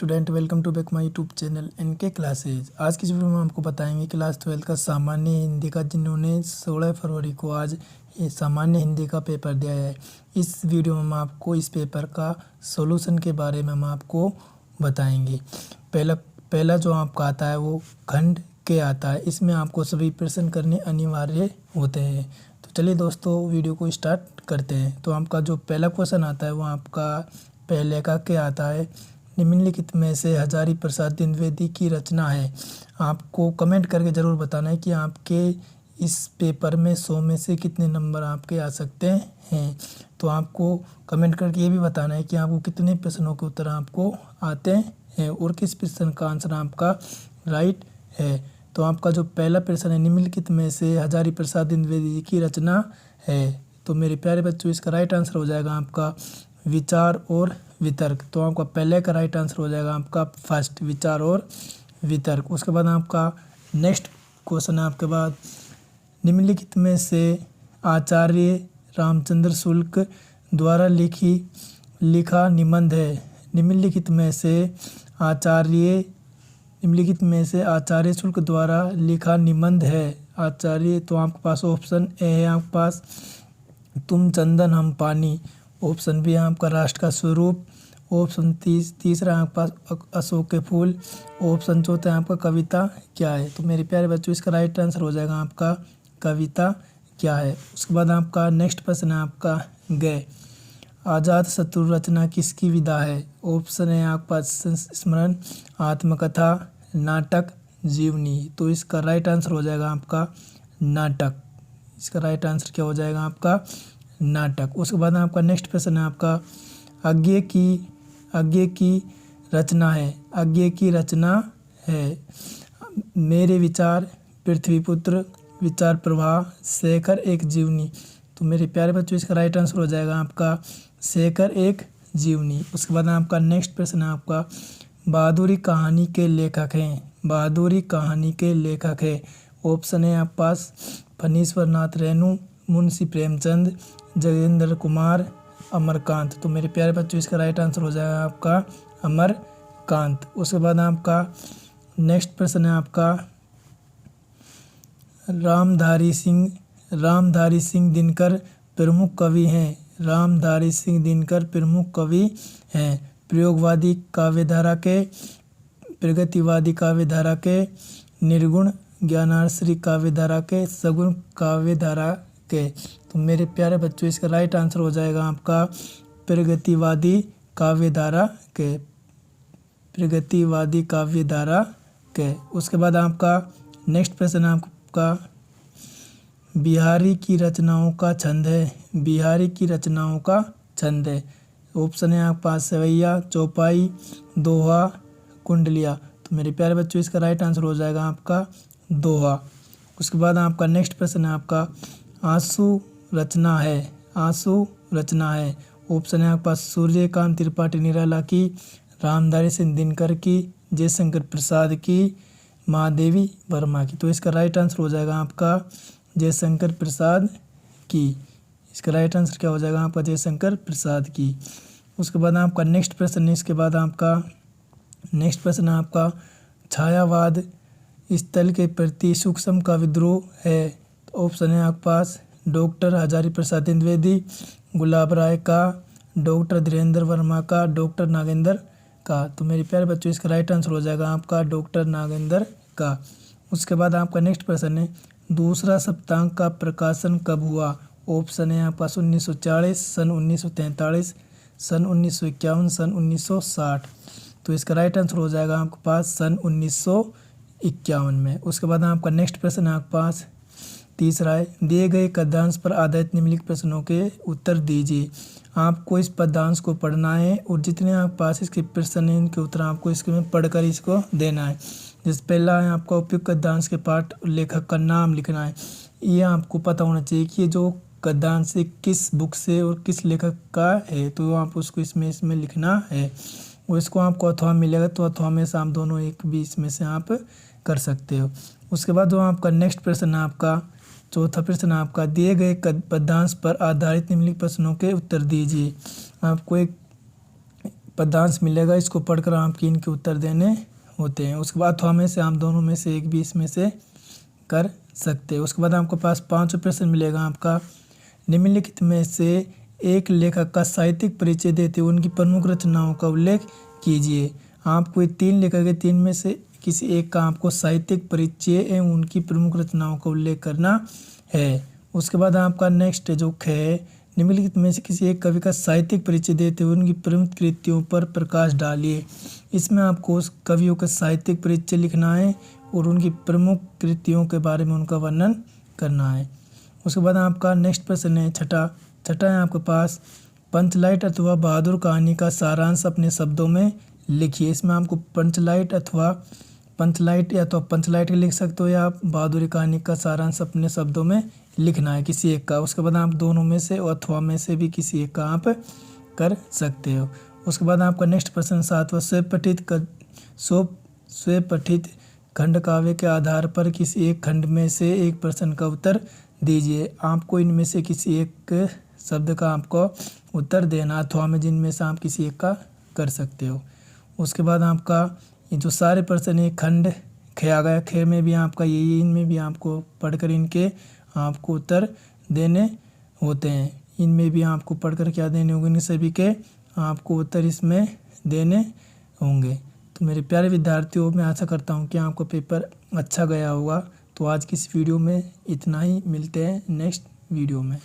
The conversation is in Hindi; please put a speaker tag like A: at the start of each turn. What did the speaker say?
A: Student, welcome to back my YouTube channel NK classes. आज की इस वीडियो में हम आपको बताएंगे क्लास 12 का सामान्य हिंदी का, जिन्होंने 16 फरवरी को आज ये सामान्य हिंदी का पेपर दिया है। इस वीडियो में हम आपको इस पेपर का सॉल्यूशन के बारे में हम आपको बताएंगे। पहला जो आपका आता है वो खंड के आता है। इसमें आपको सभी प्रश्न करने अनिवार्य होते हैं। तो चलिए दोस्तों, वीडियो को स्टार्ट करते हैं। तो आपका जो पहला क्वेश्चन आता है वो आपका पहले का क्या आता है। निम्नलिखित में से हजारी प्रसाद द्विवेदी की रचना है। आपको कमेंट करके ज़रूर बताना है कि आपके इस पेपर में 100 में से कितने नंबर आपके आ सकते हैं। तो आपको कमेंट करके ये भी बताना है कि आपको कितने प्रश्नों के उत्तर आपको आते हैं और किस प्रश्न का आंसर आपका राइट है। तो आपका जो पहला प्रश्न है, निम्नलिखित में से हजारी प्रसाद द्विवेदी की रचना है। तो मेरे प्यारे बच्चों, इसका राइट आंसर हो जाएगा आपका विचार और वितर्क। तो आपका पहले का राइट आंसर हो जाएगा आपका फर्स्ट, विचार और वितर्क। उसके बाद आपका नेक्स्ट क्वेश्चन है आपके बाद, निम्नलिखित में से आचार्य रामचंद्र शुक्ल द्वारा लिखा निबंध है। निम्नलिखित में से आचार्य शुक्ल द्वारा लिखा निबंध है। आचार्य, तो आपके पास ऑप्शन ए है आपके पास तुम चंदन हम पानी, ऑप्शन बी है आपका राष्ट्र का स्वरूप, ऑप्शन तीसरा है आपके पास अशोक के फूल, ऑप्शन चौथा है आपका कविता क्या है। तो मेरे प्यारे बच्चों, इसका राइट आंसर हो जाएगा आपका कविता क्या है। उसके बाद आपका नेक्स्ट प्रश्न है आपका गय आजाद शत्रु रचना किसकी विधा है। ऑप्शन है आपके पास स्मरण, आत्मकथा, नाटक, जीवनी। तो इसका राइट आंसर हो जाएगा आपका नाटक। इसका राइट आंसर क्या हो जाएगा आपका नाटक। उसके बाद आपका नेक्स्ट प्रश्न है आपका आज्ञे की रचना है। आज्ञे की रचना है मेरे विचार, पृथ्वीपुत्र, विचार प्रवाह, शेखर एक जीवनी। तो मेरे प्यारे बच्चों, इसका राइट आंसर हो जाएगा आपका शेखर एक जीवनी। उसके बाद आपका नेक्स्ट प्रश्न है आपका बहादुरी कहानी के लेखक हैं। बहादुरी कहानी के लेखक है। ऑप्शन है आपके पास फणीश्वर नाथ रेणु, मुंशी प्रेमचंद, जगेंद्र कुमार, अमरकांत। तो मेरे प्यारे बच्चों, इसका राइट आंसर हो जाएगा आपका अमरकांत। उसके बाद आपका नेक्स्ट प्रश्न है आपका रामधारी सिंह दिनकर प्रमुख कवि हैं। रामधारी सिंह दिनकर प्रमुख कवि हैं। प्रयोगवादी काव्यधारा के, प्रगतिवादी काव्यधारा के, निर्गुण ज्ञानाश्री काव्यधारा के, सगुण काव्यधारा के। तो मेरे प्यारे बच्चों, इसका राइट आंसर हो जाएगा आपका प्रगतिवादी काव्यधारा के, प्रगतिवादी काव्यधारा के। उसके बाद आपका नेक्स्ट प्रश्न आपका बिहारी की रचनाओं का छंद है। बिहारी की रचनाओं का छंद है। ऑप्शन है आपके पास सवैया, चौपाई, दोहा, कुंडलिया। तो मेरे प्यारे बच्चों, इसका राइट आंसर हो जाएगा आपका दोहा। उसके बाद आपका नेक्स्ट प्रश्न है आपका आंसू रचना है। आंसू रचना है। ऑप्शन है आपके पास सूर्यकांत त्रिपाठी निराला की, रामधारी सिंह दिनकर की, जयशंकर प्रसाद की, महादेवी वर्मा की। तो इसका राइट आंसर हो जाएगा आपका जयशंकर प्रसाद की। इसका राइट आंसर क्या हो जाएगा आपका जयशंकर प्रसाद की। उसके बाद आपका नेक्स्ट प्रश्न है, इसके बाद आपका नेक्स्ट प्रश्न है आपका छायावाद स्थल के प्रति सूक्ष्म का विद्रोह है। ऑप्शन है आपके पास डॉक्टर हजारी प्रसाद द्विवेदी, गुलाब राय का, डॉक्टर धीरेन्द्र वर्मा का, डॉक्टर नागेंद्र का। तो मेरे प्यारे बच्चों, इसका राइट आंसर हो जाएगा आपका डॉक्टर नागेंद्र का। उसके बाद आपका नेक्स्ट प्रश्न है दूसरा सप्तांक का प्रकाशन कब हुआ। ऑप्शन है आपके पास 1940, सन 1943, सन 1951, सन 1960। तो इसका राइट आंसर हो जाएगा आपके पास सन 1951 में। उसके बाद आपका नेक्स्ट प्रश्न है आपके पास तीसरा है दिए गए पद्यांश पर आधारित निम्नलिखित प्रश्नों के उत्तर दीजिए। आपको इस पद्यांश को पढ़ना है और जितने आपके पास इसके प्रश्न हैं इनके उत्तर आपको इसके में पढ़कर इसको देना है। जैसे पहला है आपका उपयुक्त पद्यांश के पाठ लेखक का नाम लिखना है। ये आपको पता होना चाहिए कि ये जो पद्यांश से किस बुक से और किस लेखक का है, तो आप उसको इसमें लिखना है। और इसको आपको अथवा मिलेगा, तो अथवा में से आप दोनों एक भी इसमें से आप कर सकते हो। उसके बाद जो आपका नेक्स्ट प्रश्न है आपका चौथा प्रश्न आपका दिए गए पद्यांश पर आधारित निम्नलिखित प्रश्नों के उत्तर दीजिए। आपको एक पदांश मिलेगा, इसको पढ़कर आपके इनके उत्तर देने होते हैं। उसके बाद अथवा में से आप दोनों में से एक भी इसमें से कर सकते हैं। उसके बाद आपके पास 5 प्रश्न मिलेगा आपका, निम्नलिखित में से एक लेखक का साहित्यिक परिचय देते हुए उनकी प्रमुख रचनाओं का उल्लेख कीजिए। आपको ये 3 लेखक है, 3 में से किसी एक का आपको साहित्यिक परिचय एवं उनकी प्रमुख रचनाओं का उल्लेख करना है। उसके बाद आपका नेक्स्ट जो है, निम्नलिखित में से किसी एक कवि का साहित्यिक परिचय देते हुए उनकी प्रमुख कृतियों पर प्रकाश डालिए। इसमें आपको उस कवियों का साहित्यिक परिचय लिखना है और उनकी प्रमुख कृतियों के बारे में उनका वर्णन करना है। उसके बाद आपका नेक्स्ट प्रश्न है छठा है आपके पास, पंचलाइट अथवा बहादुर कहानी का सारांश अपने शब्दों में लिखिए। इसमें आपको पंचलाइट या तो पंचलाइट लिख सकते हो या आप बहादुरी कहानी का सारांश अपने शब्दों में लिखना है किसी एक का। उसके बाद आप दोनों में से अथवा में से भी किसी एक का आप कर सकते हो। उसके बाद आपका नेक्स्ट प्रश्न 7वां, स्वपठित खंड काव्य के आधार पर किसी एक खंड में से एक प्रश्न का उत्तर दीजिए। आपको इनमें से किसी एक शब्द का आपको उत्तर देना, अथवा में जिनमें से आप किसी एक का कर सकते हो। उसके बाद आपका ये जो सारे प्रश्न एक खंड ख आ गया, ख में भी आपका ये इनमें भी आपको पढ़कर इनके आपको उत्तर देने होते हैं। इनमें भी आपको पढ़कर क्या देने होंगे, इन सभी के आपको उत्तर इसमें देने होंगे। तो मेरे प्यारे विद्यार्थियों, मैं आशा करता हूँ कि आपका पेपर अच्छा गया होगा। तो आज की इस वीडियो में इतना ही, मिलते हैं नेक्स्ट वीडियो में।